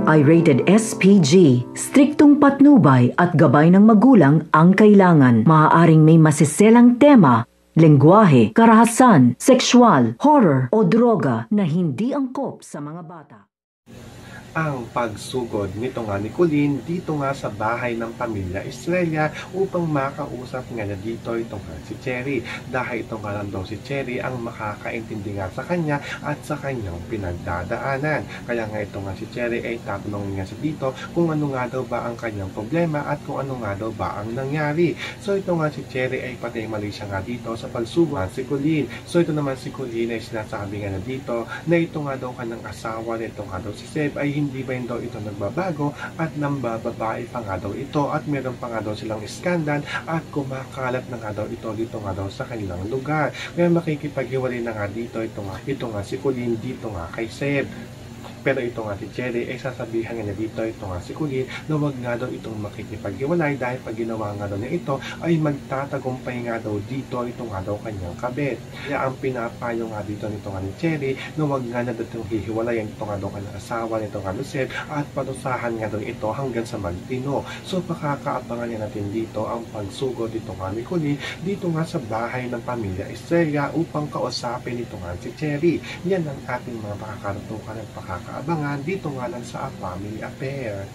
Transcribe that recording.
ay rated SPG. Striktong patnubay at gabay ng magulang ang kailangan. Maaaring may masiselang tema, lengguwahe, karahasan, sexual, horror o droga na hindi angkop sa mga bata. Ang pagsugod nito nga ni Colleen dito nga sa bahay ng pamilya Estrella upang makausap nga niya dito itong si Cherry, dahil ito nga lang daw si Cherry ang makakaintindi nga sa kanya at sa kanyang pinagdadaanan. Kaya nga ito nga si Cherry ay tatanungin nga siya dito kung ano nga daw ba ang kanyang problema at kung ano nga daw ba ang nangyari. So ito nga si Cherry ay patay mali siya nga dito sa pagsugo si Colleen. So ito naman si Colleen ay sinasabi nga na dito na ito nga daw kanyang asawa, na ito nga daw si Seb ay hindi ba daw ito nagbabago at nambababae pa nga daw ito at meron pa nga daw silang iskandal at kumakalat na nga daw ito dito nga daw sa kanilang lugar. Kaya makikipaghiwalay na nga dito ito nga si Colleen dito nga kay Seb. Pero ito nga si Cherry ay sasabihan nga niya dito ito nga si Colleen na wag nga daw itong makikipaghiwalay dahil pag ginawa nga daw niya ito ay magtatagumpay nga daw dito ito nga daw kanyang kabit. Kaya ang pinapayo nga dito nito nga ni Cherry na wag nga na daw itong hihiwalayan ito nga daw kanyang asawa nito nga Lucet at parusahan nga daw ito hanggang sa magtino. So pakakaabangan niya natin dito ang pagsugod dito nga ni Colleen dito nga sa bahay ng pamilya Estrella upang kausapin ito nga si Cherry. Yan ang ating mga pakakatutukan at pakakaabangan dito nga lang sa A Family Affair.